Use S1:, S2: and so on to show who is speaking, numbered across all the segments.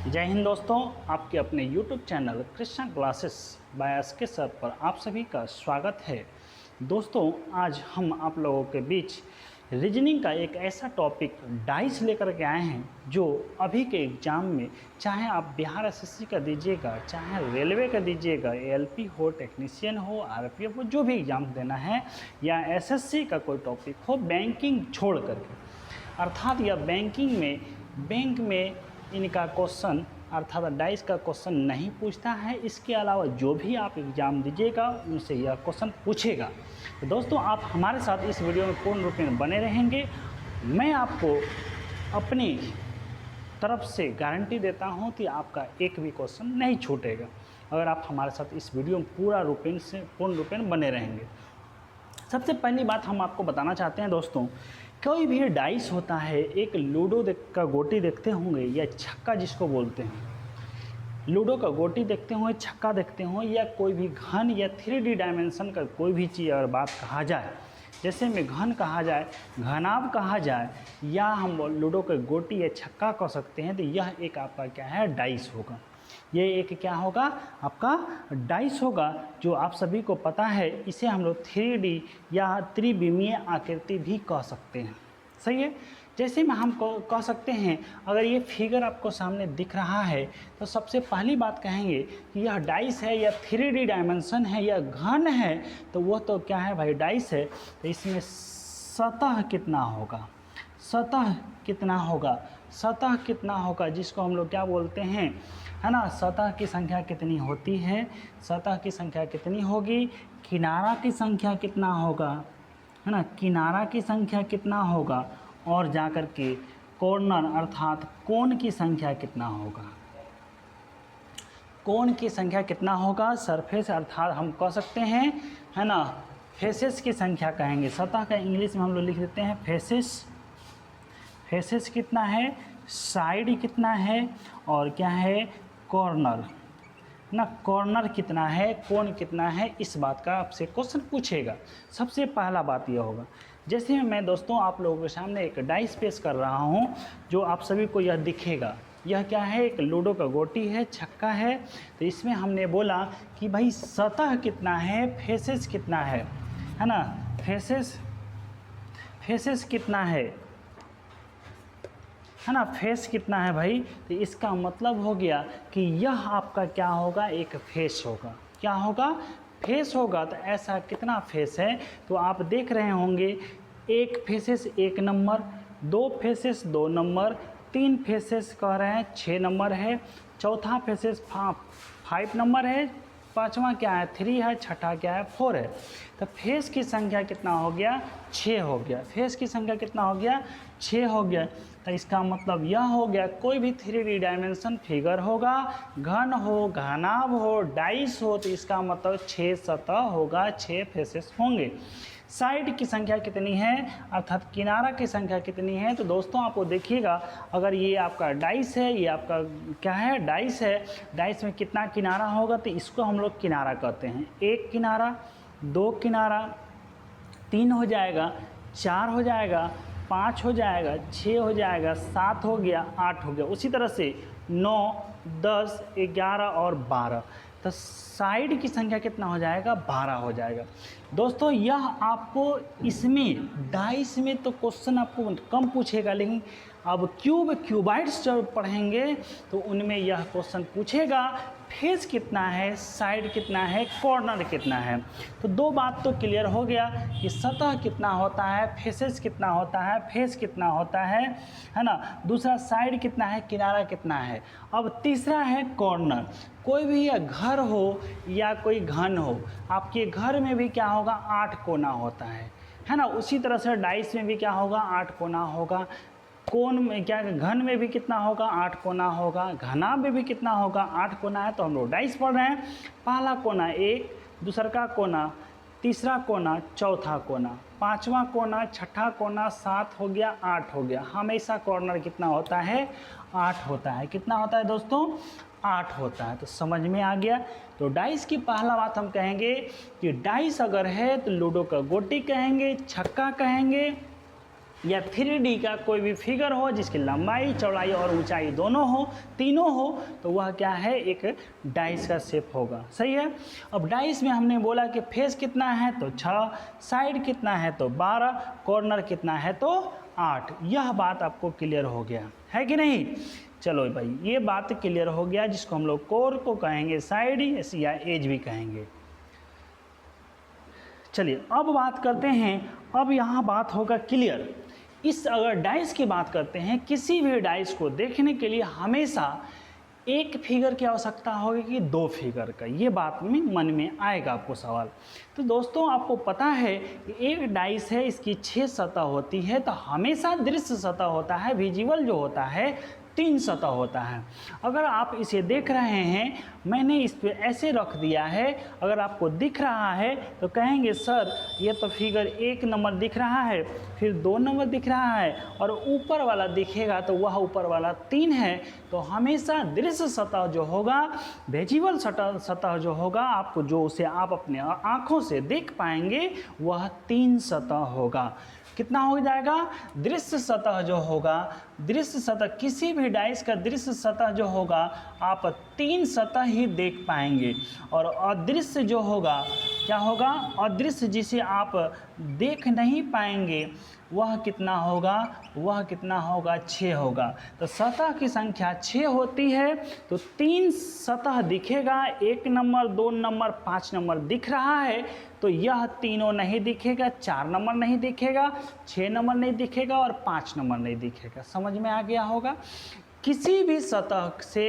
S1: जय हिंद दोस्तों, आपके अपने YouTube channel Krishna classes by SK sir पर आप सभी का स्वागत है। दोस्तों, आज हम आप लोगों के बीच रीजनिंग का एक ऐसा टॉपिक डाइस लेकर के आए हैं जो अभी के एग्ज़ाम में, चाहे आप बिहार एसएससी का दीजिएगा, चाहे रेलवे का दीजिएगा, एएलपी हो, टेक्नीशियन हो, आरपीएफ हो, जो भी एग्ज़ाम देना है, या एसएससी का कोई टॉपिक हो बैंकिंग छोड़ करके, अर्थात यह बैंकिंग में बैंक में इनका क्वेश्चन अर्थात डाइस का क्वेश्चन नहीं पूछता है। इसके अलावा जो भी आप एग्ज़ाम दीजिएगा उनसे यह क्वेश्चन पूछेगा। तो दोस्तों, आप हमारे साथ इस वीडियो में पूर्ण रूप में बने रहेंगे। मैं आपको अपनी तरफ से गारंटी देता हूं कि आपका एक भी क्वेश्चन नहीं छूटेगा अगर आप हमारे साथ इस वीडियो में पूर्ण रूप में बने रहेंगे। सबसे पहली बात हम आपको बताना चाहते हैं दोस्तों, कोई भी डाइस होता है, एक लूडो का गोटी देखते होंगे या छक्का जिसको बोलते हैं, लूडो का गोटी देखते हों, छक्का देखते हों, या कोई भी घन या 3D डायमेंशन का कोई भी चीज़ अगर बात कहा जाए, जैसे में घन कहा जाए, घनाभ कहा जाए, या हम लूडो का गोटी या छक्का कह सकते हैं, तो यह एक आपका क्या है, डाइस होगा। ये एक क्या होगा, आपका डाइस होगा, जो आप सभी को पता है। इसे हम लोग 3D या त्रिविमीय आकृति भी कह सकते हैं। सही है। जैसे में हम कह सकते हैं, अगर ये फिगर आपको सामने दिख रहा है तो सबसे पहली बात कहेंगे कि यह डाइस है या 3D डायमेंशन है या घन है, तो वह तो क्या है भाई, डाइस है। तो इसमें सतह कितना होगा, सतह कितना होगा, सतह कितना होगा, जिसको हम लोग क्या बोलते हैं, है ना, सतह की संख्या कितनी होती है, सतह की संख्या कितनी होगी, किनारा की संख्या कितना होगा, है ना, किनारा की संख्या कितना होगा, और जाकर के कॉर्नर अर्थात कोण की संख्या कितना होगा, कोण की संख्या कितना होगा, सरफेस अर्थात हम कह सकते हैं, है ना, फेसेस की संख्या कहेंगे। सतह का इंग्लिश में हम लोग लिख देते हैं फेसेस, फेसेस कितना है, साइड कितना है, और क्या है, कॉर्नर ना, कॉर्नर कितना है, कोण कितना है, इस बात का आपसे क्वेश्चन पूछेगा। सबसे पहला बात यह होगा, जैसे मैं दोस्तों आप लोगों के सामने एक डाइस पेश कर रहा हूं, जो आप सभी को यह दिखेगा, यह क्या है, एक लूडो का गोटी है, छक्का है। तो इसमें हमने बोला कि भाई सतह कितना है, फेसेस कितना है ना, फेसेस कितना है ना, फेस कितना है भाई। तो इसका मतलब हो गया कि यह आपका क्या होगा, एक फेस होगा। क्या होगा, फेस होगा। तो ऐसा कितना फेस है, तो आप देख रहे होंगे, एक faces 1 number, 2 faces 2 number, 3 faces कह रहे हैं 6 नंबर है, चौथा फेसेस 5 नंबर है, पांचवा क्या है 3 है, छठा क्या है 4 है। तो फेस की संख्या कितना हो गया, 6 हो गया। फेस की संख्या कितना हो गया, 6 हो गया। तो इसका मतलब यह हो गया, कोई भी 3D डायमेंशन फिगर होगा, घन हो, घनाभ हो, डाइस हो, तो इसका मतलब 6 सतह होगा, 6 फेसेस होंगे। साइड की संख्या कितनी है, अर्थात किनारा की संख्या कितनी है। तो दोस्तों आपको देखिएगा, अगर ये आपका डाइस है, ये आपका क्या है, डाइस है, डाइस में कितना किनारा होगा, तो इसको हम लोग किनारा कहते हैं। 1 किनारा, 2 किनारा, 3 हो जाएगा, 4 हो जाएगा, 5 हो जाएगा, 6 हो जाएगा, 7 हो गया, 8 हो गया। उसी तरह से 9, 10, 11 और 12। तो साइड की संख्या कितना हो जाएगा, 12 हो जाएगा। दोस्तों, यह आपको इसमें डाइस में तो क्वेश्चन आपको कम पूछेगा, लेकिन अब क्यूबाइड्स जब पढ़ेंगे तो उनमें यह क्वेश्चन पूछेगा, फेस कितना है, साइड कितना है, कॉर्नर कितना है। तो 2 बात तो क्लियर हो गया कि सतह कितना होता है, फेसेस कितना होता है, फेस कितना होता है ना। दूसरा साइड कितना है, किनारा कितना है। अब तीसरा है कॉर्नर। कोई भी या घर हो या कोई घन हो, आपके घर में भी क्या होगा, 8 कोना होता है ना। उसी तरह से डाइस में भी क्या होगा, 8 कोना होगा। कोण में क्या, घन में भी कितना होगा, 8 कोना होगा। घना में भी कितना होगा, 8 कोना है। तो हम लोग डाइस पढ़ रहे हैं, पहला कोना 1, दूसरा का कोना, तीसरा कोना, चौथा कोना, पांचवा कोना, छठा कोना, 7 हो गया, 8 हो गया। हमेशा कॉर्नर कितना होता है, 8 होता है। कितना होता है दोस्तों, 8 होता है। तो समझ में आ गया। तो डाइस की पहला बात हम कहेंगे कि डाइस अगर है तो लूडो का गोटी कहेंगे, छक्का कहेंगे, या 3D का कोई भी फिगर हो जिसकी लंबाई चौड़ाई और ऊंचाई दोनों हो, तीनों हो, तो वह क्या है, एक डाइस का शेप होगा। सही है। अब डाइस में हमने बोला कि फेस कितना है तो 6, साइड कितना है तो 12, कॉर्नर कितना है तो 8। यह बात आपको क्लियर हो गया है कि नहीं। चलो भाई, ये बात क्लियर हो गया, जिसको हम लोग कोर को कहेंगे साइड या एज भी कहेंगे। चलिए अब बात करते हैं, अब यहाँ बात होगा क्लियर। इस अगर डाइस की बात करते हैं, किसी भी डाइस को देखने के लिए हमेशा एक फिगर की आवश्यकता होगी कि 2 फिगर का, ये बात में मन में आएगा आपको सवाल। तो दोस्तों आपको पता है कि एक डाइस है, इसकी 6 सतह होती है, तो हमेशा दृश्य सतह होता है, विजुअल जो होता है 3 सतह होता है। अगर आप इसे देख रहे हैं, मैंने इस पे ऐसे रख दिया है, अगर आपको दिख रहा है तो कहेंगे सर ये तो फिगर 1 नंबर दिख रहा है, फिर 2 नंबर दिख रहा है, और ऊपर वाला दिखेगा तो वह ऊपर वाला 3 है। तो हमेशा दृश्य सतह जो होगा, विजुअल सतह जो होगा, आपको जो उसे आप अपने आँखों से देख पाएंगे, वह 3 सतह होगा। कितना हो जाएगा, दृश्य सतह जो होगा, दृश्य सतह, किसी भी डाइस का दृश्य सतह जो होगा आप 3 सतह ही देख पाएंगे। और अदृश्य जो होगा क्या होगा, अदृश्य जिसे आप देख नहीं पाएंगे वह कितना होगा, वह कितना होगा, 6 होगा। तो सतह की संख्या 6 होती है, तो 3 सतह दिखेगा, 1 नंबर 2 नंबर 5 नंबर दिख रहा है, तो यह तीनों नहीं दिखेगा, 4 नंबर नहीं दिखेगा, 6 नंबर नहीं दिखेगा और 5 नंबर नहीं दिखेगा। समझ में आ गया होगा। किसी भी सतह से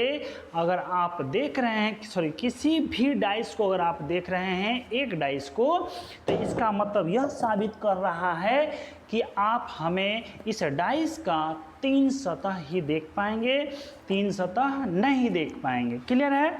S1: अगर आप देख रहे हैं, किसी भी डाइस को अगर आप देख रहे हैं, एक डाइस को, तो इसका मतलब यह साबित कर रहा है कि आप हमें इस डाइस का 3 सतह ही देख पाएंगे, 3 सतह नहीं देख पाएंगे। क्लियर है।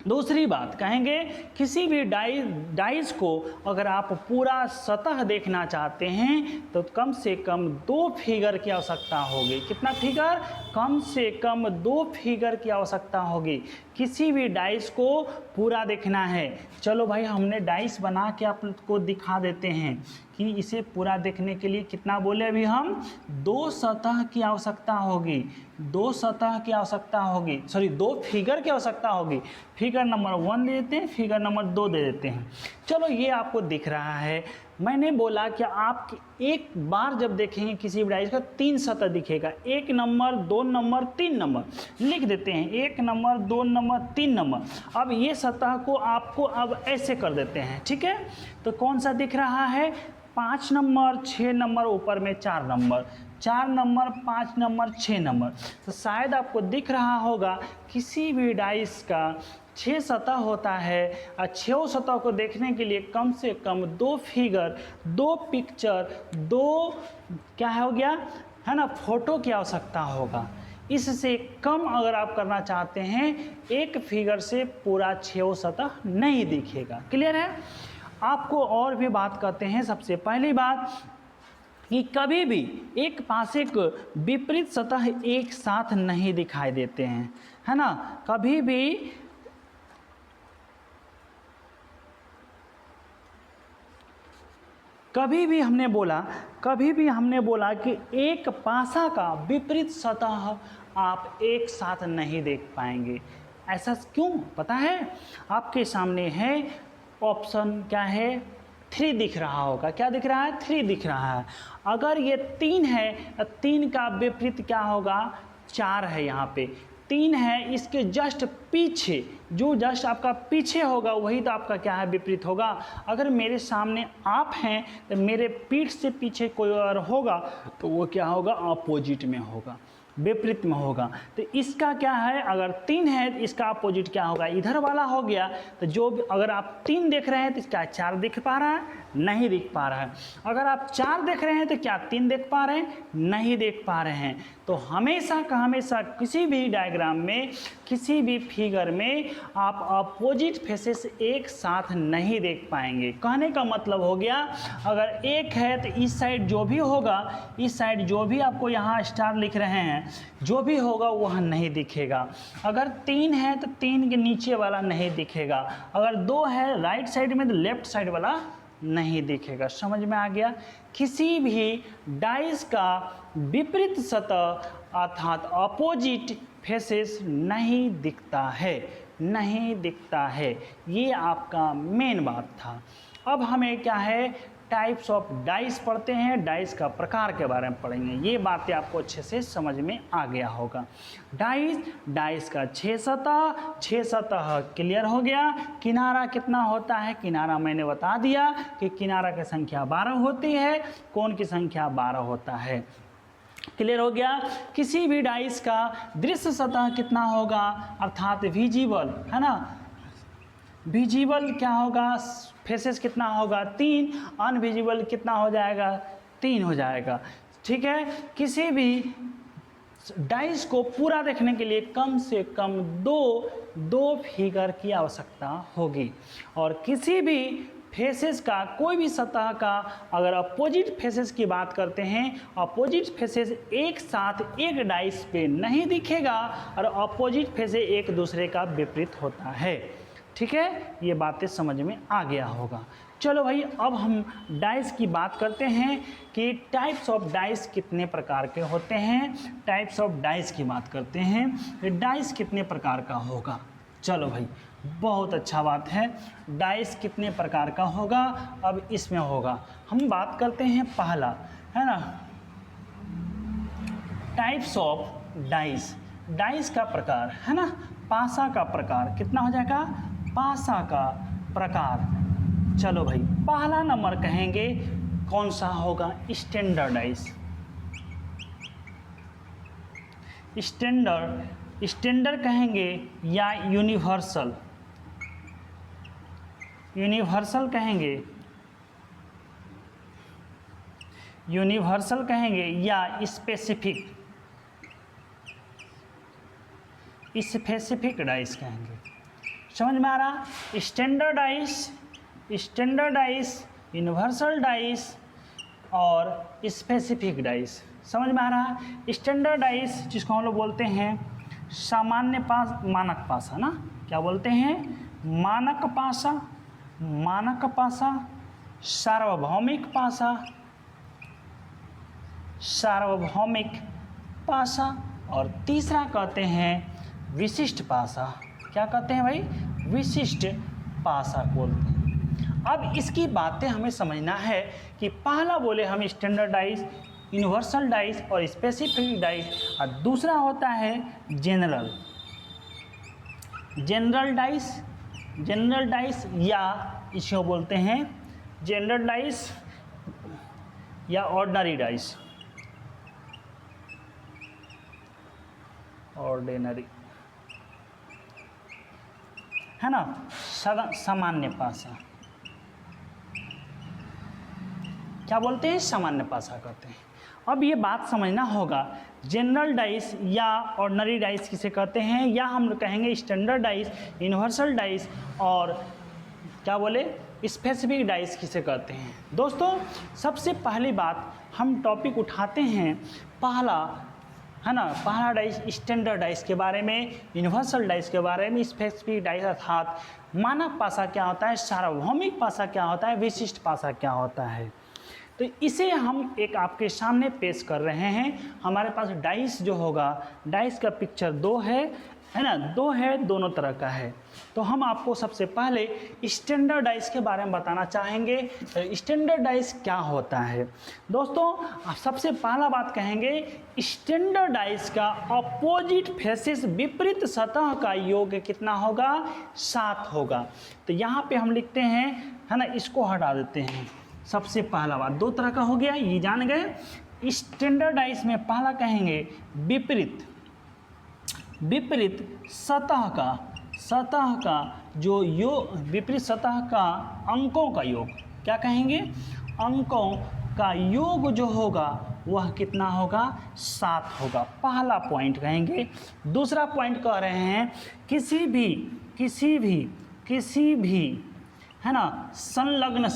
S1: दूसरी बात कहेंगे, किसी भी डाइस को अगर आप पूरा सतह देखना चाहते हैं तो कम से कम 2 फिगर की आवश्यकता होगी। कितना फिगर, कम से कम 2 फिगर की आवश्यकता होगी। किसी भी डाइस को पूरा देखना है। चलो भाई, हमने डाइस बना के आपको दिखा देते हैं कि इसे पूरा देखने के लिए कितना बोले अभी हम, 2 सतह की आवश्यकता होगी, 2 सतह की आवश्यकता होगी, 2 फिगर की आवश्यकता होगी। फिगर नंबर 1 दे देते हैं, फिगर नंबर 2 दे देते हैं। चलो ये आपको दिख रहा है। मैंने बोला कि आप एक बार जब देखेंगे किसी भी डाइस का 3 सतह दिखेगा, 1 नंबर 2 नंबर 3 नंबर लिख देते हैं, 1 नंबर 2 नंबर 3 नंबर। अब ये सतह को आपको अब ऐसे कर देते हैं, ठीक है। तो कौन सा दिख रहा है, 5 नंबर 6 नंबर, ऊपर में 4 नंबर, 4 नंबर 5 नंबर 6 नंबर। तो शायद आपको दिख रहा होगा किसी भी डाइस का 6 सतह होता है, और 6 सतह को देखने के लिए कम से कम 2 फिगर, 2 पिक्चर, 2 क्या हो गया है ना, फोटो की आवश्यकता होगा। इससे कम अगर आप करना चाहते हैं, एक फिगर से पूरा 6 सतह नहीं दिखेगा। क्लियर है। आपको और भी बात करते हैं। सबसे पहली बात कि कभी भी एक पास एक विपरीत सतह एक साथ नहीं दिखाई देते हैं, है ना। कभी भी हमने बोला कि एक पासा का विपरीत सतह आप एक साथ नहीं देख पाएंगे। ऐसा क्यों, पता है। आपके सामने है ऑप्शन, क्या है, 3 दिख रहा होगा। क्या दिख रहा है, 3 दिख रहा है। अगर ये 3 है, 3 का विपरीत क्या होगा, 4 है। यहाँ पे 3 है, इसके जस्ट पीछे, जो जस्ट आपका पीछे होगा वही तो आपका क्या है, विपरीत होगा। अगर मेरे सामने आप हैं तो मेरे पीठ से पीछे कोई और होगा तो वो क्या होगा, अपोजिट में होगा, विपरीत में होगा। तो इसका क्या है, अगर 3 है तो इसका अपोजिट क्या होगा, इधर वाला हो गया। तो जो अगर आप 3 देख रहे हैं तो क्या 4 दिख पा रहा है, नहीं दिख पा रहा है। अगर आप 4 देख रहे हैं तो क्या 3 देख पा रहे हैं, नहीं देख पा रहे हैं। तो हमेशा का हमेशा किसी भी डायग्राम में, किसी भी फिगर में आप अपोजिट फेसेस एक साथ नहीं देख पाएंगे। कहने का मतलब हो गया, अगर एक है तो इस साइड जो भी होगा, इस साइड जो भी आपको यहाँ स्टार लिख रहे हैं, जो भी होगा वह नहीं दिखेगा। अगर 3 है तो 3 के नीचे वाला नहीं दिखेगा। अगर 2 है राइट साइड में तो लेफ्ट साइड वाला नहीं दिखेगा। समझ में आ गया? किसी भी डाइस का विपरीत सतह अर्थात अपोजिट फेसेस नहीं दिखता है, नहीं दिखता है। ये आपका मेन बात था। अब हमें क्या है, टाइप्स ऑफ डाइस पढ़ते हैं, डाइस का प्रकार के बारे में पढ़ेंगे। ये बातें आपको अच्छे से समझ में आ गया होगा। डाइस का 6 सतह क्लियर हो गया। किनारा कितना होता है, किनारा मैंने बता दिया कि किनारा की संख्या 12 होती है, कोण की संख्या 12 होता है। क्लियर हो गया। किसी भी डाइस का दृश्य सतह कितना होगा, अर्थात विजिबल, है ना, विजिबल क्या होगा, फेसेस कितना होगा, 3, अनविजिबल कितना हो जाएगा, 3 हो जाएगा। ठीक है। किसी भी डाइस को पूरा देखने के लिए कम से कम दो फिगर की आवश्यकता होगी। और किसी भी फेसेस का, कोई भी सतह का अगर अपोजिट फेसेस की बात करते हैं, अपोजिट फेसेस एक साथ एक डाइस पे नहीं दिखेगा और अपोजिट फेसेस एक दूसरे का विपरीत होता है। ठीक है, ये बातें समझ में आ गया होगा। चलो भाई, अब हम डाइस की बात करते हैं कि टाइप्स ऑफ डाइस कितने प्रकार के होते हैं। टाइप्स ऑफ डाइस की बात करते हैं कि डाइस कितने प्रकार का होगा। चलो भाई, बहुत अच्छा बात है। डाइस कितने प्रकार का होगा, अब इसमें होगा। हम बात करते हैं पहला, है ना, टाइप्स ऑफ डाइस। डाइस का प्रकार, है ना, पासा का प्रकार कितना हो जाएगा, पासा का प्रकार। चलो भाई, पहला नंबर कहेंगे कौन सा होगा, स्टैंडर्ड डाइस। स्टैंडर्ड कहेंगे या यूनिवर्सल कहेंगे, यूनिवर्सल कहेंगे या स्पेसिफिक डाइस कहेंगे। समझ में आ रहा? स्टैंडर्ड डाइस, यूनिवर्सल डाइस और स्पेसिफिक डाइस। समझ में आ रहा? स्टैंडर्ड डाइस जिसको हम लोग बोलते हैं सामान्य मानक पासा ना, क्या बोलते हैं, मानक पासा, सार्वभौमिक पासा और तीसरा कहते हैं विशिष्ट पासा। क्या कहते हैं भाई, विशिष्ट पासा बोलते हैं। अब इसकी बातें हमें समझना है कि पहला बोले हम स्टैंडर्ड डाइस, यूनिवर्सल डाइस और स्पेसिफिक डाइस, और दूसरा होता है जनरल डाइस या इसको बोलते हैं जनरल डाइस या ऑर्डिनरी डाइस, है ना, सामान्य पासा। क्या बोलते हैं, सामान्य पासा कहते हैं। अब ये बात समझना होगा, जनरल डाइस या ऑर्डिनरी डाइस किसे कहते हैं, या हम कहेंगे स्टैंडर्ड डाइस, यूनिवर्सल डाइस और क्या बोले स्पेसिफिक डाइस किसे कहते हैं। दोस्तों, सबसे पहली बात हम टॉपिक उठाते हैं पहला, है ना, पहला डाइस स्टैंडर्ड डाइस के बारे में, यूनिवर्सल डाइस के बारे में, स्पेसिफिक डाइस अर्थात मानक पासा क्या होता है, सार्वभौमिक पासा क्या होता है, विशिष्ट पासा क्या होता है। तो इसे हम एक आपके सामने पेश कर रहे हैं। हमारे पास डाइस जो होगा, डाइस का पिक्चर 2 है ना, 2 है, दोनों तरह का है। तो हम आपको सबसे पहले स्टैंडर्ड डाइस के बारे में बताना चाहेंगे। स्टैंडर्ड डाइस क्या होता है दोस्तों, सबसे पहला बात कहेंगे स्टैंडर्ड डाइस का अपोजिट फेसेस, विपरीत सतह का योग कितना होगा, 7 होगा। तो यहाँ पे हम लिखते हैं, है ना, इसको हटा देते हैं। सबसे पहला बात 2 तरह का हो गया, ये जान गए। स्टैंडर्ड डाइस में पहला कहेंगे विपरीत सतह का जो योग, विपरीत सतह का अंकों का योग, क्या कहेंगे, अंकों का योग जो होगा वह कितना होगा, 7 होगा। पहला पॉइंट कहेंगे। दूसरा पॉइंट कह रहे हैं किसी भी है ना, संलग्न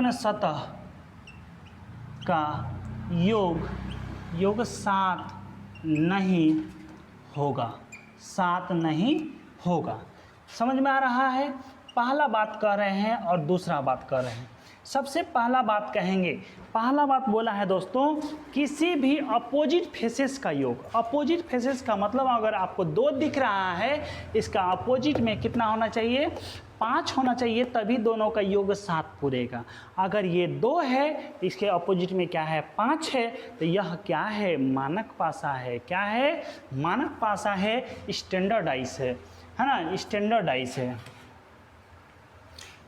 S1: सतह का योग 7 नहीं होगा। 7 नहीं होगा। समझ में आ रहा है? पहला बात कह रहे हैं और दूसरा बात कह रहे हैं। सबसे पहला बात कहेंगे, पहला बात बोला है दोस्तों, किसी भी अपोजिट फेसेस का योग। अपोजिट फेसेस का मतलब अगर आपको 2 दिख रहा है, इसका अपोजिट में कितना होना चाहिए? 5 होना चाहिए, तभी दोनों का योग 7 पूरेगा। अगर ये 2 है, इसके अपोजिट में क्या है? 5 है, तो यह क्या है? मानक पासा है। क्या है? मानक पासा है, स्टैंडर्डाइज है ना, स्टैंडर्डाइज है।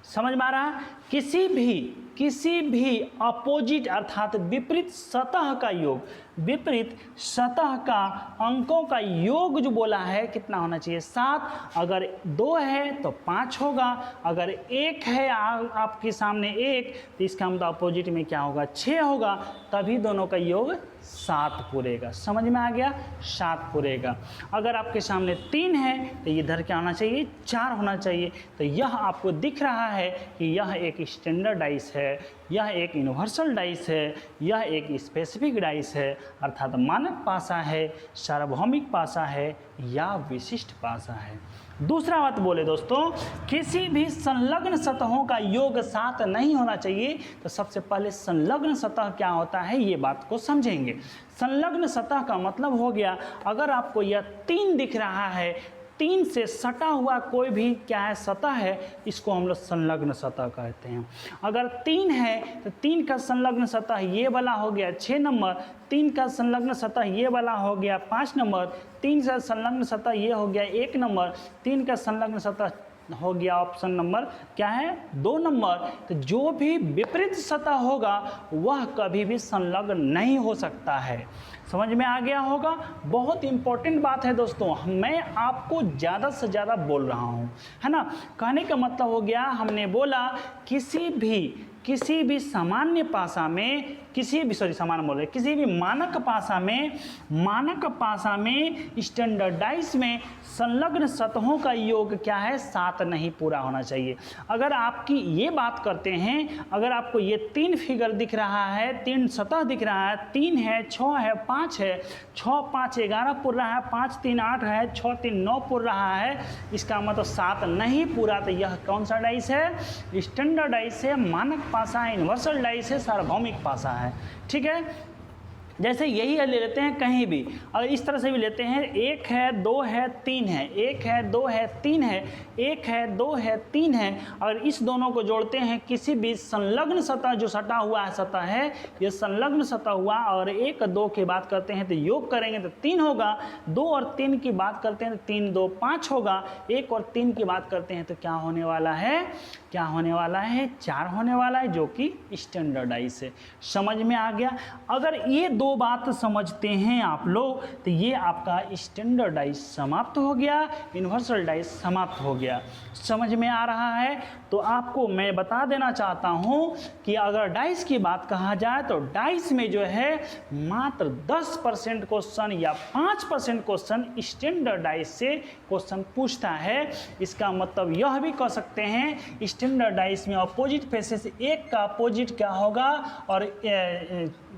S1: समझ में आ रहा? किसी भी अपोजिट अर्थात विपरीत सतह का योग, विपरीत सतह का अंकों का योग जो बोला है कितना होना चाहिए? 7। अगर 2 है तो 5 होगा, अगर 1 है आपके सामने 1, तो इसका मतलब अपोजिट में क्या होगा? 6 होगा, तभी दोनों का योग 7 पूरेगा। समझ में आ गया? 7 पूरेगा। अगर आपके सामने 3 है तो इधर क्या होना चाहिए? 4 होना चाहिए। तो यह आपको दिख रहा है कि यह एक स्टैंडर्डाइज है, यह एक यूनिवर्सल डाइस है, यह एक स्पेसिफिक डाइस है, अर्थात मानक पासा है, सार्वभौमिक पासा है या विशिष्ट पासा है। दूसरा बात बोले दोस्तों, किसी भी संलग्न सतहों का योग 7 नहीं होना चाहिए। तो सबसे पहले संलग्न सतह क्या होता है, ये बात को समझेंगे। संलग्न सतह का मतलब हो गया, अगर आपको यह 3 दिख रहा है, 3 से सटा हुआ कोई भी क्या है? सतह है, इसको हम लोग संलग्न सतह कहते हैं। अगर 3 है तो 3 का संलग्न सतह ये वाला हो गया 6 नंबर, 3 का संलग्न सतह ये वाला हो गया 5 नंबर, 3 का संलग्न सतह ये हो गया 1 नंबर, 3 का संलग्न सतह हो गया ऑप्शन नंबर क्या है? 2 नंबर। तो जो भी विपरीत सतह होगा वह कभी भी संलग्न नहीं हो सकता है। समझ में आ गया होगा? बहुत इंपॉर्टेंट बात है दोस्तों, मैं आपको ज़्यादा से ज़्यादा बोल रहा हूँ, है ना। कहने का मतलब हो गया, हमने बोला किसी भी सामान्य पासा में, किसी भी मानक पासा में स्टैंडर्डाइज में संलग्न सतहों का योग क्या है? 7 नहीं पूरा होना चाहिए। अगर आपकी ये बात करते हैं, अगर आपको ये 3 फिगर दिख रहा है, 3 सतह दिख रहा है, 3 है, 6 है, 5 है, 6 5 11 पूर रहा है, 5 3 8 है, 6 3 9 पूर रहा है, इसका मतलब 7 नहीं पूरा। तो यह कौन सा डाइस है? स्टैंडर्डाइज है, मानक पासा है, यूनिवर्सल डाइस है, सार्वभौमिक पासा है। ठीक है, जैसे यही ले लेते हैं कहीं भी, अगर इस तरह से भी लेते हैं, 1 है, 2 है, 3 है, 1 है, 2 है, 3 है, 1 है, 2 है, 3 है। अगर इस दोनों को जोड़ते हैं, किसी भी संलग्न सतह जो सटा हुआ है सतह है, ये संलग्न सतह हुआ, और 1 2 की बात करते हैं तो योग करेंगे तो 3 होगा, 2 और 3 की बात करते हैं तो 3 2 5 होगा, 1 और 3 की बात करते हैं तो क्या होने वाला है? 4 होने वाला है, जो कि स्टैंडर्डाइज है। समझ में आ गया? अगर ये 2 बात समझते हैं आप लोग, तो ये आपका स्टैंडर्डाइज समाप्त हो गया, यूनिवर्सल डाइज समाप्त हो गया। समझ में आ रहा है? तो आपको मैं बता देना चाहता हूँ कि अगर डाइस की बात कहा जाए तो डाइस में जो है मात्र 10% क्वेश्चन या 5% क्वेश्चन स्टैंडर्डाइज से क्वेश्चन पूछता है। इसका मतलब यह भी कह सकते हैं, स्टैंडर्डाइज में अपोजिट फेसेस 1 का अपोजिट क्या होगा? और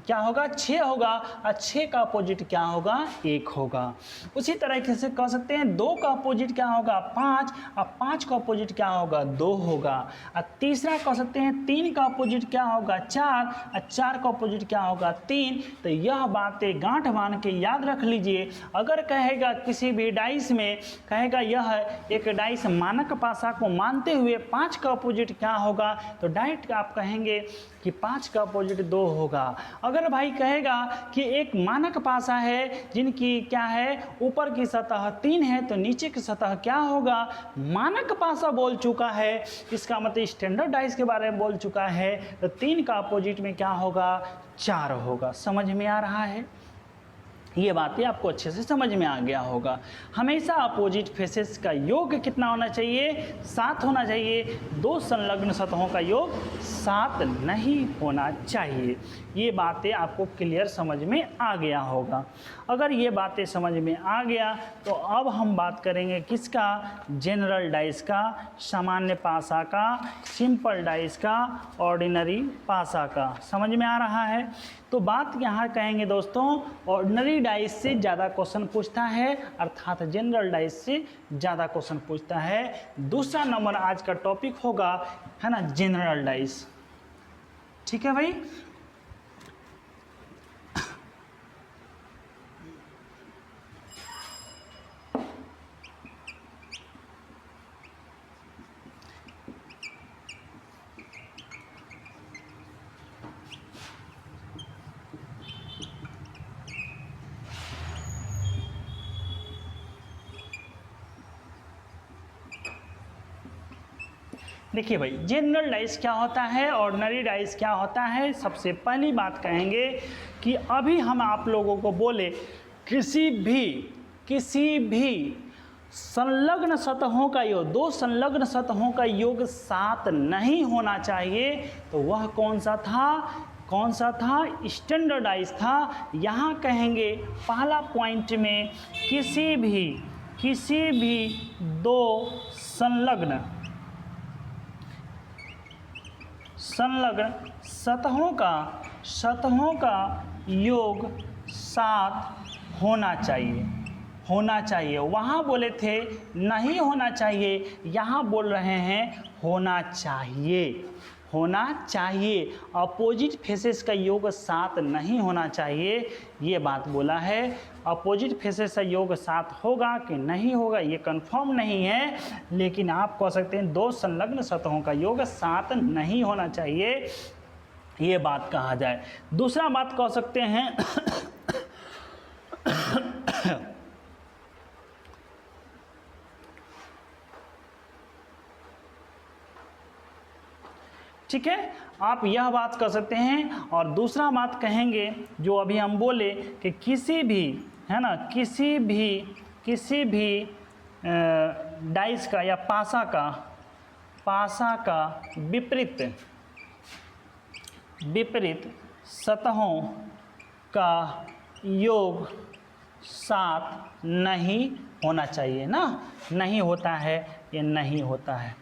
S1: क्या होगा? 6 होगा, और 6 का अपोजिट क्या होगा? 1 होगा। उसी तरीके से कह सकते हैं 2 का अपोजिट क्या होगा? 5, और 5 का अपोजिट क्या होगा? 2 होगा। और तीसरा कह सकते हैं 3 का अपोजिट क्या होगा? 4, और 4 का अपोजिट क्या होगा? 3। तो यह बातें गांठ बांध के याद रख लीजिए। अगर कहेगा किसी भी डाइस में कहेगा यह एक डाइस मानक पासा को मानते हुए 5 का अपोजिट क्या होगा, तो डायरेक्ट आप कहेंगे कि 5 का अपोजिट 2 होगा। अगर भाई कहेगा कि एक मानक पासा है जिनकी क्या है, ऊपर की सतह 3 है, तो नीचे की सतह क्या होगा? मानक पासा बोल चुका है, इसका मतलब स्टैंडर्डाइज के बारे में बोल चुका है, तो 3 का अपोजिट में क्या होगा? 4 होगा। समझ में आ रहा है? ये बातें आपको अच्छे से समझ में आ गया होगा। हमेशा अपोजिट फेसेस का योग कितना होना चाहिए? 7 होना चाहिए। 2 संलग्न सतहों का योग 7 नहीं होना चाहिए। ये बातें आपको क्लियर समझ में आ गया होगा। अगर ये बातें समझ में आ गया तो अब हम बात करेंगे किसका? जनरल डाइस का, सामान्य पासा का, सिंपल डाइस का, ऑर्डिनरी पासा का। समझ में आ रहा है? तो बात यहाँ कहेंगे दोस्तों, ऑर्डिनरी डाइस से ज़्यादा क्वेश्चन पूछता है, अर्थात जनरल डाइस से ज़्यादा क्वेश्चन पूछता है। दूसरा नंबर आज का टॉपिक होगा, है ना, जनरल डाइस। ठीक है भाई। देखिए भाई, जनरल डाइस क्या होता है, ऑर्डिनरी डाइस क्या होता है। सबसे पहली बात कहेंगे कि अभी हम आप लोगों को बोले किसी भी संलग्न सतहों का योग, दो संलग्न सतहों का योग 7 नहीं होना चाहिए, तो वह कौन सा था, स्टैंडर्डाइज था। यहाँ कहेंगे पहला पॉइंट में किसी भी दो संलग्न सतहों का योग 7 होना चाहिए। वहाँ बोले थे नहीं होना चाहिए, यहाँ बोल रहे हैं होना चाहिए। अपोजिट फेसेस का योग 7 नहीं होना चाहिए, ये बात बोला है। अपोजिट फेसेस का योग 7 होगा कि नहीं होगा ये कंफर्म नहीं है, लेकिन आप कह सकते हैं दो संलग्न सतहों का योग 7 नहीं होना चाहिए, ये बात कहा जाए। दूसरा बात कह सकते हैं ठीक है, आप यह बात कर सकते हैं। और दूसरा बात कहेंगे जो अभी हम बोले कि किसी भी, है ना, किसी भी डाइस का या पासा का विपरीत सतहों का योग 7 नहीं होना चाहिए ना, नहीं होता है, ये नहीं होता है।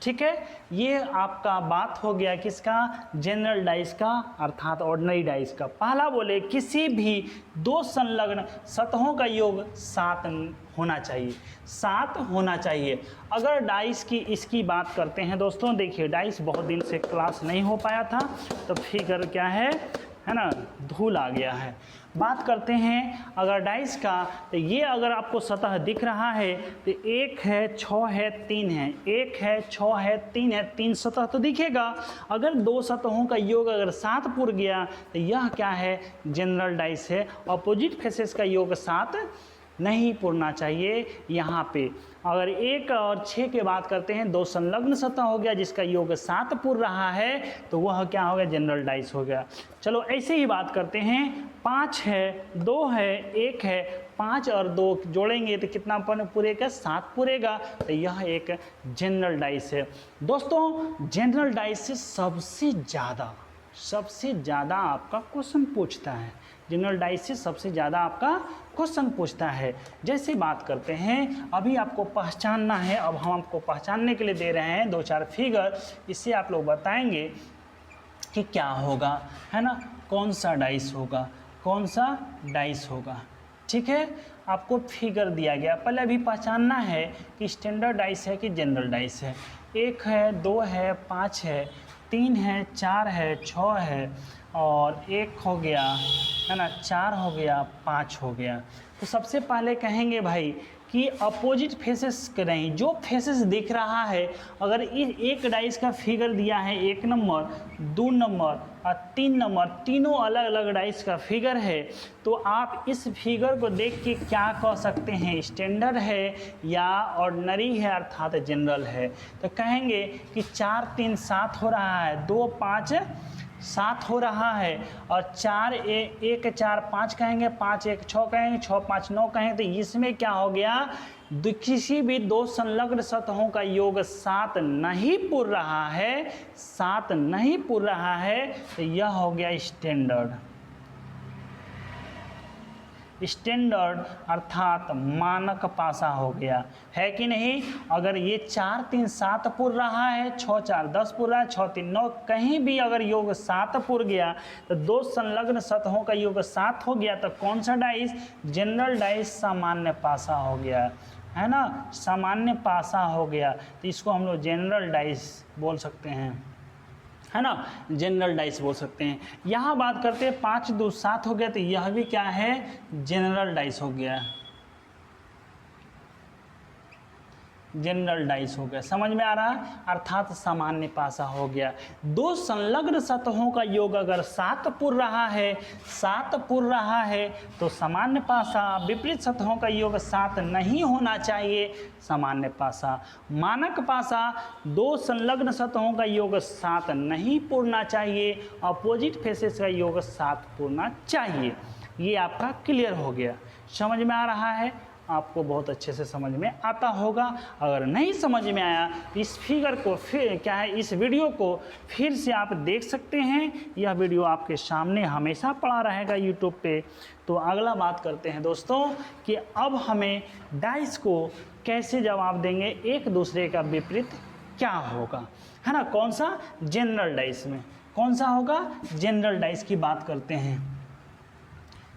S1: ठीक है, ये आपका बात हो गया किसका, जनरल डाइस का अर्थात ऑर्डिनरी डाइस का। पहला बोले किसी भी दो संलग्न सतहों का योग 7 होना चाहिए। अगर डाइस की इसकी बात करते हैं दोस्तों, देखिए डाइस बहुत दिन से क्लास नहीं हो पाया था, तो फिगर क्या है ना, धूल आ गया है। बात करते हैं अगर डाइस का, तो ये अगर आपको सतह दिख रहा है तो 1 है, 6 है, 3 है, 1 है, 6 है, 3 है, 3 सतह तो दिखेगा। अगर दो सतहों का योग अगर 7 पुर गया तो यह क्या है, जनरल डाइस है। अपोजिट फेसेस का योग 7 नहीं पुरना चाहिए। यहाँ पे अगर 1 और 6 की बात करते हैं, दो संलग्न सतह हो गया जिसका योग 7 पुर रहा है, तो वह क्या हो गया, जनरल डाइस हो गया। चलो ऐसे ही बात करते हैं, 5 है, 2 है, 1 है, 5 और 2 जोड़ेंगे तो कितना पूरेगा, 7 पूरेगा, तो यह एक जनरल डाइस है। दोस्तों जनरल डाइस से सबसे ज़्यादा आपका क्वेश्चन पूछता है, जनरल डाइस से सबसे ज़्यादा आपका क्वेश्चन पूछता है। जैसे बात करते हैं, अभी आपको पहचानना है, अब हम आपको पहचानने के लिए दे रहे हैं 2-4 फिगर, इससे आप लोग बताएंगे कि क्या होगा, है ना, कौन सा डाइस होगा। ठीक है, आपको फिगर दिया गया, पहले अभी पहचानना है कि स्टैंडर्ड डाइस है कि जनरल डाइस है। 1 है, 2 है, 5 है, 3 है, 4 है, 6 है और 1 हो गया, है ना, 4 हो गया, 5 हो गया। तो सबसे पहले कहेंगे भाई कि अपोजिट फेसेस करें, जो फेसेस दिख रहा है, अगर एक डाइस का फिगर दिया है 1 नंबर, 2 नंबर और 3 नंबर, तीनों अलग अलग डाइस का फिगर है, तो आप इस फिगर को देख के क्या कह सकते हैं, स्टैंडर्ड है या ऑर्डिनरी है अर्थात जनरल है। तो कहेंगे कि 4 3 7 हो रहा है, 2 5 7 हो रहा है, और 4 1 4 5 कहेंगे, 5 1 6 कहेंगे, 6 5 9 कहेंगे, तो इसमें क्या हो गया, किसी भी दो संलग्न सतहों का योग 7 नहीं पुर रहा है, तो यह हो गया स्टैंडर्ड। स्टैंडर्ड अर्थात मानक पासा हो गया, है कि नहीं। अगर ये 4 3 7 पुर रहा है, 6 4 10 पुर रहा है, 6 3 9, कहीं भी अगर योग 7 पुर गया तो दो संलग्न सतहों का योग 7 हो गया तो कौन सा डाइस, जनरल डाइस सामान्य पासा हो गया, है ना, सामान्य पासा हो गया। तो इसको हम लोग जनरल डाइस बोल सकते हैं, है ना, जनरल डाइस बोल सकते हैं। यहाँ बात करते हैं 5 2 7 हो गया तो यह भी क्या है, जनरल डाइस हो गया, जनरल डाइस हो गया, समझ में आ रहा है, अर्थात सामान्य पासा हो गया। दो संलग्न सतहों का योग अगर 7 पुर रहा है, 7 पुर रहा है तो सामान्य पासा, विपरीत सतहों का योग 7 नहीं होना चाहिए, सामान्य पासा। मानक पासा, दो संलग्न सतहों का योग 7 नहीं पुरना चाहिए, अपोजिट फेसेस का योग 7 पुरना चाहिए। ये आपका क्लियर हो गया, समझ में आ रहा है, आपको बहुत अच्छे से समझ में आता होगा। अगर नहीं समझ में आया तो इस फिगर को फिर क्या है, इस वीडियो को फिर से आप देख सकते हैं, यह वीडियो आपके सामने हमेशा पड़ा रहेगा यूट्यूब पे। तो अगला बात करते हैं दोस्तों कि अब हमें डाइस को कैसे जवाब देंगे, एक दूसरे का विपरीत क्या होगा, है ना, कौन सा, जनरल डाइस में कौन सा होगा, जनरल डाइस की बात करते हैं।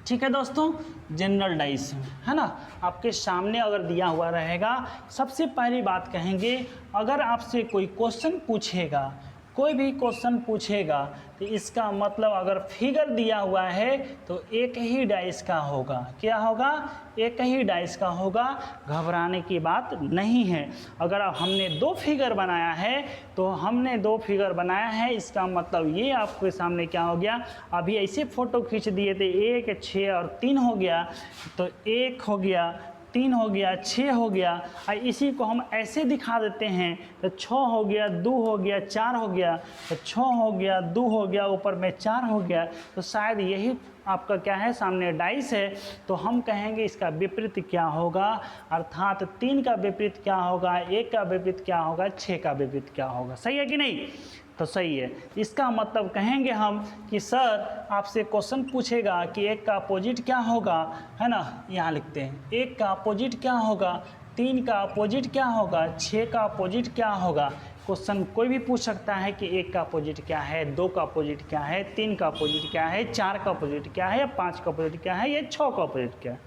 S1: ठीक है दोस्तों, जनरल डाइस, है ना, आपके सामने अगर दिया हुआ रहेगा, सबसे पहली बात कहेंगे, अगर आपसे कोई क्वेश्चन पूछेगा, कोई भी क्वेश्चन पूछेगा तो इसका मतलब अगर फिगर दिया हुआ है तो एक ही डाइस का होगा, क्या होगा, एक ही डाइस का होगा, घबराने की बात नहीं है। अगर हमने 2 फिगर बनाया है तो हमने 2 फिगर बनाया है, इसका मतलब ये आपके सामने क्या हो गया, अभी ऐसे फ़ोटो खींच दिए थे, 1 6 और 3 हो गया, तो 1 हो गया, 3 हो गया, 6 हो गया, और इसी को हम ऐसे दिखा देते हैं तो 6 हो गया, 2 हो गया, 4 हो गया, तो 6 हो गया, 2 हो गया, ऊपर में 4 हो गया, तो शायद यही आपका क्या है, सामने डाइस है। तो हम कहेंगे इसका विपरीत क्या होगा, अर्थात 3 का विपरीत क्या होगा, 1 का विपरीत क्या होगा, 6 का विपरीत क्या होगा, सही है कि नहीं, तो सही है। इसका मतलब कहेंगे हम कि सर आपसे क्वेश्चन पूछेगा कि 1 का अपोजिट क्या होगा, है ना, यहाँ लिखते हैं 1 का अपोजिट क्या होगा, 3 का अपोजिट क्या होगा, 6 का अपोजिट क्या होगा। क्वेश्चन कोई भी पूछ सकता है कि 1 का अपोजिट क्या है, 2 का अपोजिट क्या है, 3 का अपोजिट क्या है, 4 का अपोजिट क्या है, या 5 का अपोजिट क्या है, या 6 का अपोजिट क्या है,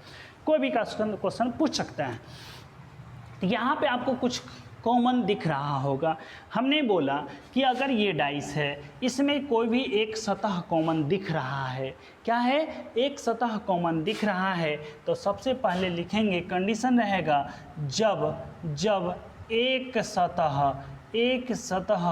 S1: कोई भी क्वेश्चन पूछ सकता है। तो यहाँ पे आपको कुछ कॉमन दिख रहा होगा। हमने बोला कि अगर ये डाइस है, इसमें कोई भी एक सतह कॉमन दिख रहा है, क्या है, एक सतह कॉमन दिख रहा है, तो सबसे पहले लिखेंगे, कंडीशन रहेगा जब एक सतह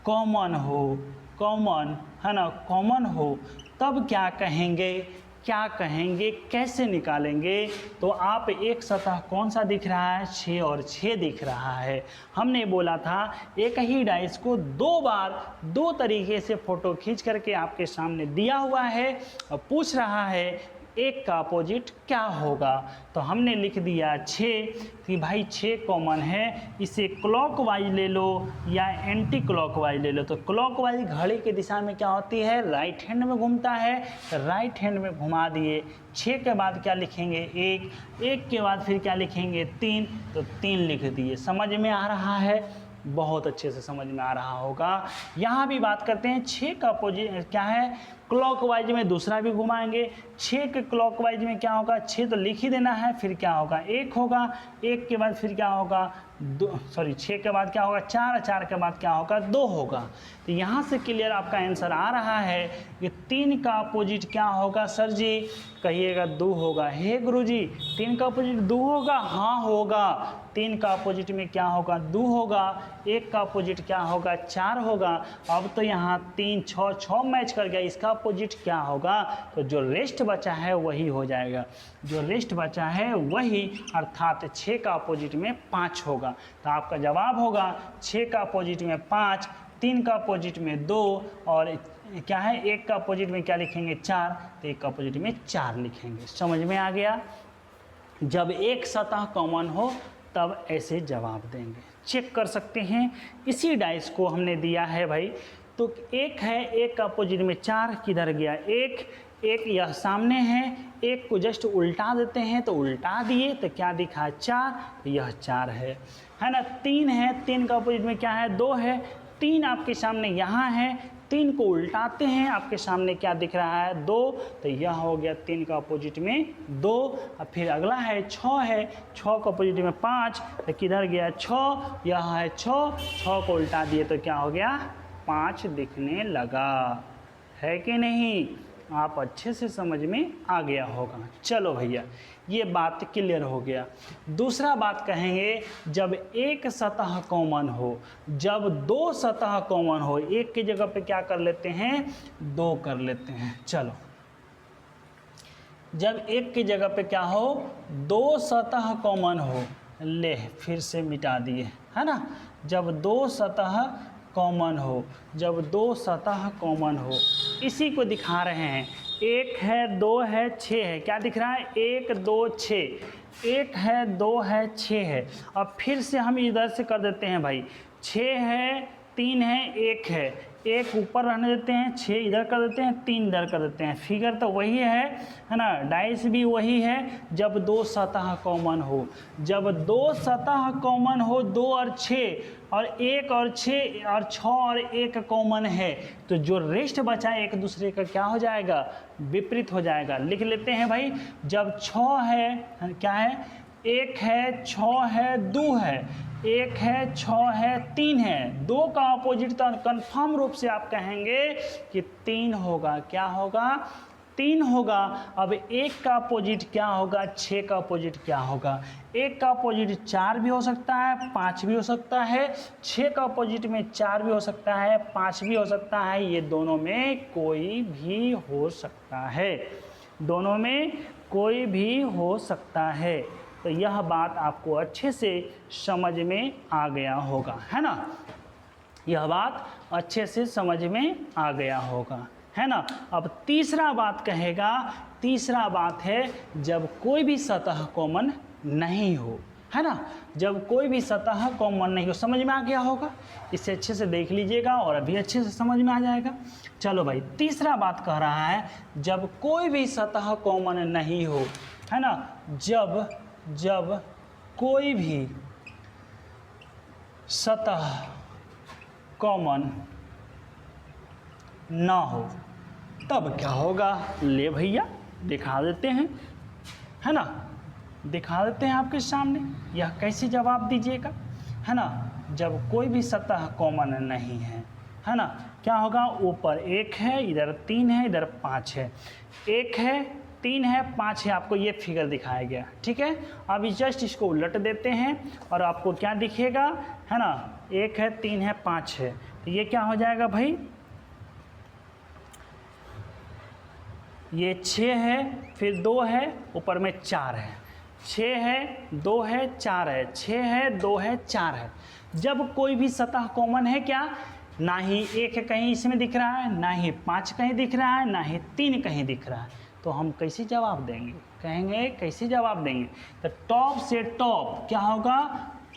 S1: कॉमन हो, कॉमन, है ना, कॉमन हो, तब क्या कहेंगे, कैसे निकालेंगे। तो आप एक सतह कौन सा दिख रहा है, 6 और 6 दिख रहा है। हमने बोला था एक ही डाइस को 2 बार 2 तरीके से फ़ोटो खींच करके आपके सामने दिया हुआ है और पूछ रहा है 1 का अपोजिट क्या होगा। तो हमने लिख दिया 6 कि भाई 6 कॉमन है, इसे क्लॉकवाइज ले लो या एंटी क्लॉकवाइज ले लो। तो क्लॉकवाइज घड़ी की दिशा में क्या होती है, राइट हैंड में घूमता है, तो राइट हैंड में घुमा दिए। 6 के बाद क्या लिखेंगे, 1 के बाद फिर क्या लिखेंगे, 3, तो 3 लिख दिए। समझ में आ रहा है, बहुत अच्छे से समझ में आ रहा होगा। यहाँ भी बात करते हैं 6 का अपोजिट क्या है, क्लॉकवाइज में दूसरा भी घुमाएंगे। 6 के क्लॉकवाइज में क्या होगा, 6 तो लिख ही देना है, फिर क्या होगा, 1 होगा, 1 के बाद फिर क्या होगा, 6 के बाद क्या होगा, 4, 4 के बाद क्या होगा, 2 होगा। तो यहाँ से क्लियर आपका आंसर आ रहा है कि 3 का अपोजिट क्या होगा सर जी, कहिएगा 2 होगा। हे गुरुजी 3 का अपोजिट 2 होगा, हाँ होगा। 3 का अपोजिट में क्या होगा, 2 होगा। 1 का अपोजिट क्या होगा, 4 होगा। अब तो यहाँ 3 6 मैच कर गया, इसका अपोजिट क्या होगा, तो जो रेस्ट बचा है वही हो जाएगा, जो रेस्ट बचा है वही, अर्थात 6 का अपोजिट में 5 होगा। तो आपका जवाब होगा 6 का अपोजिट में 5, 3 का अपोजिट में 2, और क्या है 1 का अपोजिट में क्या लिखेंगे, 4, तो 1 का अपोजिट में 4 लिखेंगे। समझ में आ गया। जब एक सतह कॉमन हो तब ऐसे जवाब देंगे। चेक कर सकते हैं, इसी डाइस को हमने दिया है भाई, तो 1 है, 1 का अपोजिट में 4 किधर गया, 1 एक यह सामने है, एक को जस्ट उल्टा देते हैं तो उल्टा दिए तो क्या दिखा 4, तो यह 4 है ना। 3 है, 3 का अपोजिट में क्या है 2 है, 3 आपके सामने यहाँ है, 3 को उल्टाते हैं आपके सामने क्या दिख रहा है 2, तो यह हो गया 3 का अपोजिट में 2। अब फिर अगला है 6 है, 6 का अपोजिट में 5, तो किधर गया 6, यह है 6 को उल्टा दिए तो क्या हो गया 5 दिखने लगा, है कि नहीं। आप अच्छे से समझ में आ गया होगा। चलो भैया ये बात क्लियर हो गया। दूसरा बात कहेंगे, जब एक सतह कॉमन हो, जब 2 सतह कॉमन हो, एक की जगह पे क्या कर लेते हैं 2 कर लेते हैं। चलो जब एक की जगह पे क्या हो 2 सतह कॉमन हो, ले फिर से मिटा दिए, है ना। जब 2 सतह कॉमन हो, जब 2 सतह कॉमन हो, इसी को दिखा रहे हैं। 1 है 2 है 6 है, क्या दिख रहा है 1 2 6, 1 है 2 है 6 है। अब फिर से हम इधर से कर देते हैं भाई, 6 है 3 है 1 है, 1 ऊपर रहने देते हैं, 6 इधर कर देते हैं, 3 इधर कर देते हैं। फिगर तो वही है ना, डाइस भी वही है। जब 2 सतह कॉमन हो, जब 2 सतह कॉमन हो, 2 और 6 और 1 और 6 और 6 और 1 कॉमन है, तो जो रेस्ट बचा एक दूसरे का क्या हो जाएगा विपरीत हो जाएगा। लिख लेते हैं भाई, जब 6 है क्या है 1 है 6 है 2 है, 1 है 6 है 3 है, 2 का अपोजिट तो कन्फर्म रूप से आप कहेंगे कि 3 होगा। क्या होगा 3 होगा। अब 1 का अपोजिट क्या होगा 6 का अपोजिट क्या होगा। 1 का अपोजिट 4 भी हो सकता है, 5 भी हो सकता है, 6 का अपोजिट में 4 भी हो सकता है, 5 भी हो सकता है, ये दोनों में कोई भी हो सकता है, दोनों में कोई भी हो सकता है। तो यह बात आपको अच्छे से समझ में आ गया होगा, है ना। यह बात अच्छे से समझ में आ गया होगा, है ना। अब तीसरा बात कहेगा, तीसरा बात है जब कोई भी सतह कॉमन नहीं हो, है ना। जब कोई भी सतह कॉमन नहीं हो, समझ में आ गया होगा। इसे अच्छे से देख लीजिएगा और अभी अच्छे से समझ में आ जाएगा। चलो भाई तीसरा बात कह रहा है, जब कोई भी सतह कॉमन नहीं हो, है ना। जब कोई भी सतह कॉमन ना हो तब क्या होगा। ले भैया दिखा देते हैं, है ना, दिखा देते हैं आपके सामने। यह कैसे जवाब दीजिएगा, है ना। जब कोई भी सतह कॉमन नहीं है ना, क्या होगा। ऊपर 1 है, इधर 3 है, इधर 5 है, 1 है 3 है 5 है, आपको ये फिगर दिखाया गया, ठीक है। अभी जस्ट इसको उलट देते हैं और आपको क्या दिखेगा, है ना। 1 है 3 है 5 है, तो ये क्या हो जाएगा भाई, ये 6 है फिर 2 है ऊपर में 4 है, 6 है 2 है 4 है, 6 है 2 है 4 है। जब कोई भी सतह कॉमन है क्या, ना ही 1 कहीं इसमें दिख रहा है, ना ही 5 कहीं दिख रहा है, ना ही 3 कहीं दिख रहा है, तो हम कैसे जवाब देंगे, कहेंगे कैसे जवाब देंगे। तो टॉप से टॉप क्या होगा,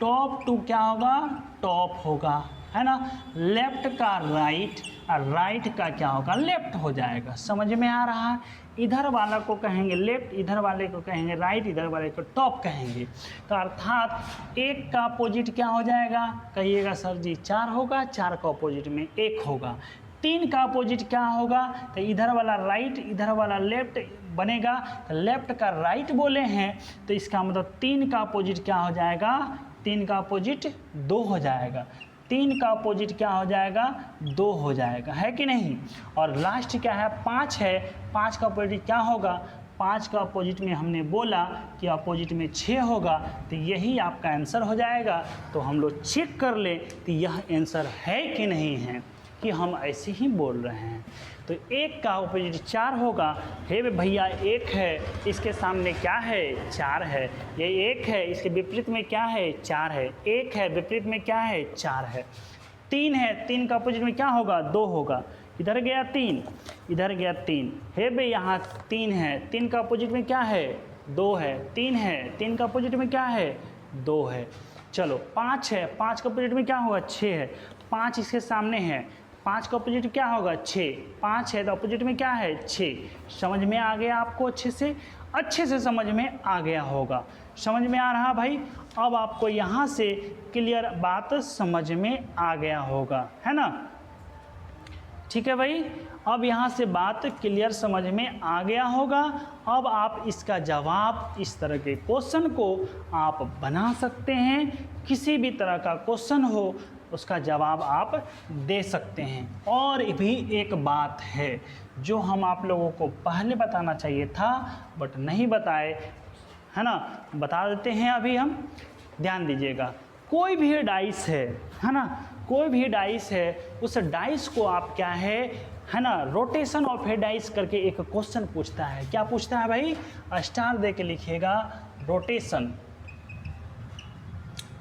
S1: टॉप टू क्या होगा टॉप होगा, है ना। लेफ्ट का राइट और राइट का क्या होगा लेफ्ट हो जाएगा। समझ में आ रहा है। इधर वाला को कहेंगे लेफ्ट, इधर वाले को कहेंगे राइट, इधर वाले को टॉप कहेंगे। तो अर्थात 1 का अपोजिट क्या हो जाएगा, कहिएगा सर जी 4 होगा, 4 का अपोजिट में 1 होगा। 3 का अपोजिट क्या होगा, तो इधर वाला राइट इधर वाला लेफ्ट बनेगा। तो लेफ्ट का राइट बोले हैं तो इसका मतलब 3 का अपोजिट क्या हो जाएगा, 3 का अपोजिट 2 हो जाएगा। 3 का अपोजिट क्या हो जाएगा 2 हो जाएगा, है कि नहीं। और लास्ट क्या है 5 है, 5 का अपोजिट क्या होगा, 5 का अपोजिट में हमने बोला कि अपोजिट में 6 होगा, तो यही आपका आंसर हो जाएगा। तो हम लोग चेक कर लें कि यह आंसर है कि नहीं है, कि हम ऐसे ही बोल रहे हैं। तो 1 का अपोजिट 4 होगा, हे भैया 1 है इसके सामने क्या है 4 है, ये 1 है इसके विपरीत में क्या है 4 है, 1 है विपरीत में क्या है 4 है। 3 है, 3 का अपोजिट में क्या होगा 2 होगा, इधर गया 3 इधर गया 3, हे भाई यहाँ 3 है, 3 का अपोजिट में क्या है 2 है, 3 है 3 का अपोजिट में क्या है 2 है। चलो 5 है, 5 का अपोजिट में क्या होगा 6 है, 5 इसके सामने है, 5 का अपोजिट क्या होगा 6, 5 है तो अपोजिट में क्या है 6। समझ में आ गया आपको? अच्छे से समझ में आ गया होगा। समझ में आ रहा भाई? अब आपको यहाँ से क्लियर बात समझ में आ गया होगा, है ना? ठीक है भाई, अब यहाँ से बात क्लियर समझ में आ गया होगा। अब आप इसका जवाब, इस तरह के क्वेश्चन को आप बना सकते हैं। किसी भी तरह का क्वेश्चन हो उसका जवाब आप दे सकते हैं। और भी एक बात है जो हम आप लोगों को पहले बताना चाहिए था बट नहीं बताए, है ना? बता देते हैं अभी हम। ध्यान दीजिएगा, कोई भी डाइस है ना, कोई भी डाइस है, उस डाइस को आप क्या है ना, रोटेशन ऑफ ए डाइस करके एक क्वेश्चन पूछता है। क्या पूछता है भाई? स्टार दे के लिखिएगा,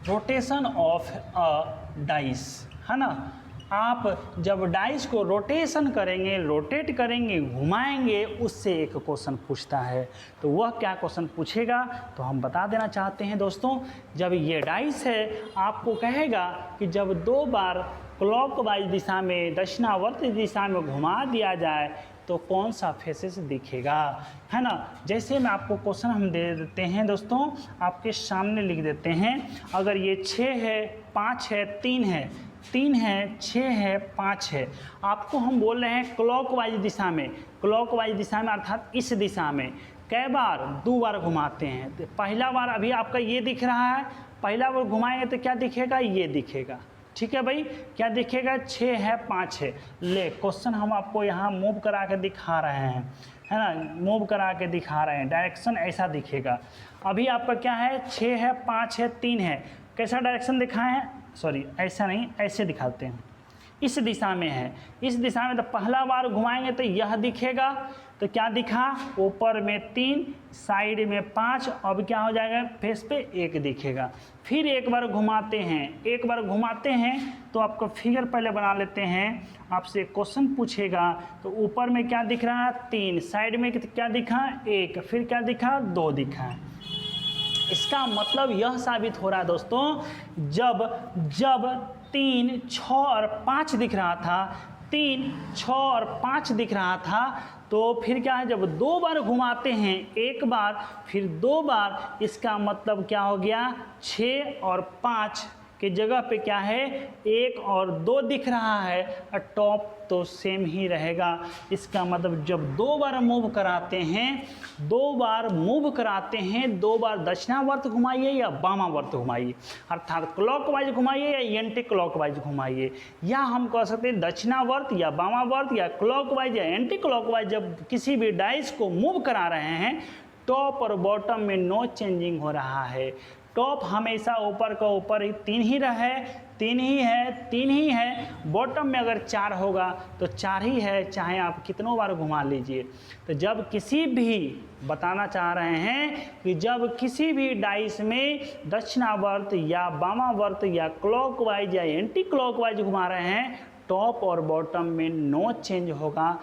S1: रोटेशन ऑफ अ डाइस, है ना। आप जब डाइस को रोटेशन करेंगे, रोटेट करेंगे, घुमाएंगे, उससे एक क्वेश्चन पूछता है। तो वह क्या क्वेश्चन पूछेगा तो हम बता देना चाहते हैं दोस्तों। जब ये डाइस है, आपको कहेगा कि जब 2 बार क्लॉकवाइज दिशा में, दक्षिणावर्त दिशा में घुमा दिया जाए तो कौन सा फेसेस दिखेगा, है ना। जैसे मैं आपको क्वेश्चन हम दे देते हैं दोस्तों, आपके सामने लिख देते हैं। अगर ये 6 है, 5 है, 3 है, 3 है, 6 है, 5 है, आपको हम बोल रहे हैं क्लॉकवाइज दिशा में, क्लॉकवाइज दिशा में अर्थात इस दिशा में कै बार? 2 बार घुमाते हैं। तो पहला बार अभी आपका ये दिख रहा है, पहला बार घुमाएंगे तो क्या दिखेगा? ये दिखेगा। ठीक है भाई, क्या दिखेगा? 6 है, 5 है। ले, क्वेश्चन हम आपको यहाँ मूव करा के दिखा रहे हैं, है ना, मूव करा के दिखा रहे हैं। डायरेक्शन ऐसा दिखेगा। अभी आपका क्या है? 6 है, 5 है, 3 है। कैसा डायरेक्शन दिखाए हैं? सॉरी, ऐसा नहीं, ऐसे दिखाते हैं। इस दिशा में है, इस दिशा में। तो पहला बार घुमाएंगे तो यह दिखेगा। तो क्या दिखा? ऊपर में 3, साइड में 5। अब क्या हो जाएगा? फेस पे 1 दिखेगा। फिर एक बार घुमाते हैं, एक बार घुमाते हैं तो आपको फिगर पहले बना लेते हैं। आपसे क्वेश्चन पूछेगा तो ऊपर में क्या दिख रहा है? 3, साइड में क्या दिखा? 1, फिर क्या दिखा? 2 दिखा। इसका मतलब यह साबित हो रहा है दोस्तों, जब 3, 6 और 5 दिख रहा था, 3, 6 और 5 दिख रहा था, तो फिर क्या है? जब 2 बार घुमाते हैं, एक बार फिर 2 बार, इसका मतलब क्या हो गया? 6 और 5 की जगह पे क्या है? 1 और 2 दिख रहा है, और टॉप तो सेम ही रहेगा। इसका मतलब जब 2 बार मूव कराते हैं, 2 बार मूव कराते हैं, 2 बार दक्षिणावर्त घुमाइए या वामावर्त घुमाइए, अर्थात क्लॉकवाइज घुमाइए या एंटी क्लॉकवाइज घुमाइए, या हम कह सकते हैं दक्षिणावर्त या वामावर्त या क्लॉकवाइज या एंटी क्लॉकवाइज। जब किसी भी डाइस को मूव करा रहे हैं, टॉप और बॉटम में नो चेंजिंग हो रहा है। टॉप हमेशा ऊपर का ऊपर ही 3 ही रहे, 3 ही है, 3 ही है। बॉटम में अगर 4 होगा तो 4 ही है, चाहे आप कितनों बार घुमा लीजिए। तो जब किसी भी, बताना चाह रहे हैं कि जब किसी भी डाइस में दक्षिणावर्त या वामावर्त या क्लॉकवाइज या एंटी क्लॉकवाइज घुमा रहे हैं, टॉप और बॉटम में नो चेंज होगा,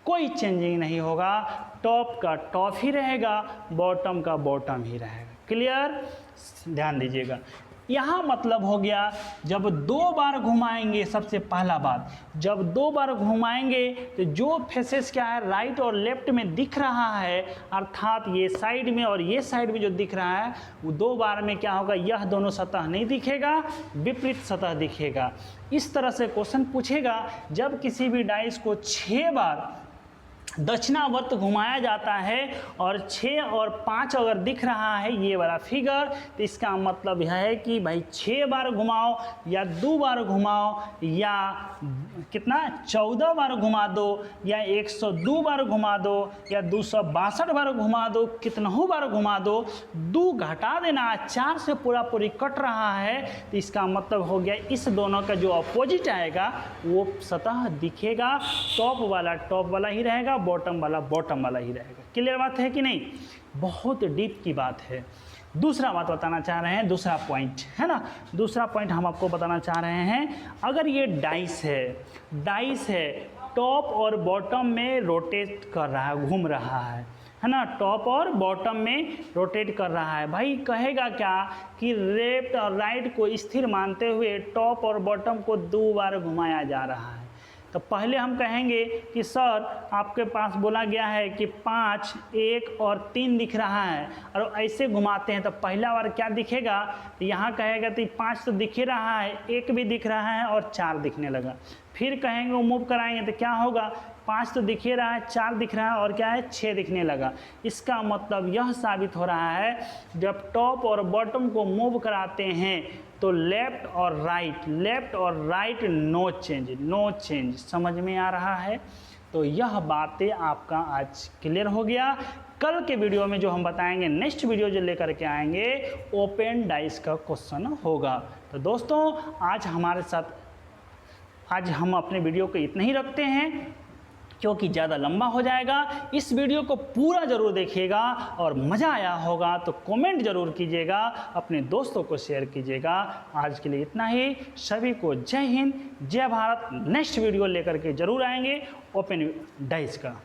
S1: कोई चेंजिंग नहीं होगा। टॉप का टॉप ही रहेगा, बॉटम का बॉटम ही रहेगा। क्लियर? ध्यान दीजिएगा, यहाँ मतलब हो गया जब 2 बार घुमाएंगे। सबसे पहला बात, जब 2 बार घुमाएंगे तो जो फेसेस क्या है, राइट और लेफ्ट में दिख रहा है, अर्थात ये साइड में और ये साइड में जो दिख रहा है, वो 2 बार में क्या होगा? यह दोनों सतह नहीं दिखेगा, विपरीत सतह दिखेगा। इस तरह से क्वेश्चन पूछेगा। जब किसी भी डाइस को 6 बार दक्षिणावर्त घुमाया जाता है और 6 और 5 अगर दिख रहा है ये वाला फिगर, तो इसका मतलब यह है कि भाई 6 बार घुमाओ या 2 बार घुमाओ या कितना 14 बार घुमा दो या 102 बार घुमा दो या 262 बार घुमा दो, कितनों बार घुमा दो, 2 घटा देना, 4 से पूरा पूरी कट रहा है, तो इसका मतलब हो गया इस दोनों का जो अपोजिट आएगा वो सतह दिखेगा। टॉप वाला ही रहेगा, बॉटम वाला ही रहेगा। क्लियर बात है कि नहीं? बहुत डीप की बात है। दूसरा बात बताना चाह रहे हैं, दूसरा पॉइंट है ना, दूसरा पॉइंट हम आपको बताना चाह रहे हैं। अगर ये डाइस है, टॉप और बॉटम में रोटेट कर रहा है, घूम रहा है ना, टॉप और बॉटम में रोटेट कर रहा है। भाई कहेगा क्या कि लेफ्ट और राइट को स्थिर मानते हुए टॉप और बॉटम को 2 बार घुमाया जा रहा है। तो पहले हम कहेंगे कि सर आपके पास बोला गया है कि 5, 1 और 3 दिख रहा है, और ऐसे घुमाते हैं तो पहला बार क्या दिखेगा, तो यहाँ कहेगा तो 5 तो दिख ही रहा है, 1 भी दिख रहा है और 4 दिखने लगा। फिर कहेंगे वो मूव कराएंगे तो क्या होगा, 5 तो दिख ही रहा है, 4 दिख रहा है और क्या है, 6 दिखने लगा। इसका मतलब यह साबित हो रहा है जब टॉप और बॉटम को मूव कराते हैं तो लेफ्ट और राइट नो चेंज। समझ में आ रहा है? तो यह बातें आपका आज क्लियर हो गया। कल के वीडियो में जो हम बताएंगे, नेक्स्ट वीडियो जो लेकर के आएंगे, ओपन डाइस का क्वेश्चन होगा। तो दोस्तों आज हम अपने वीडियो को इतना ही रखते हैं क्योंकि ज़्यादा लंबा हो जाएगा। इस वीडियो को पूरा ज़रूर देखिएगा और मज़ा आया होगा तो कमेंट ज़रूर कीजिएगा, अपने दोस्तों को शेयर कीजिएगा। आज के लिए इतना ही। सभी को जय हिंद, जय भारत। नेक्स्ट वीडियो लेकर के ज़रूर आएंगे ओपन डाइस का।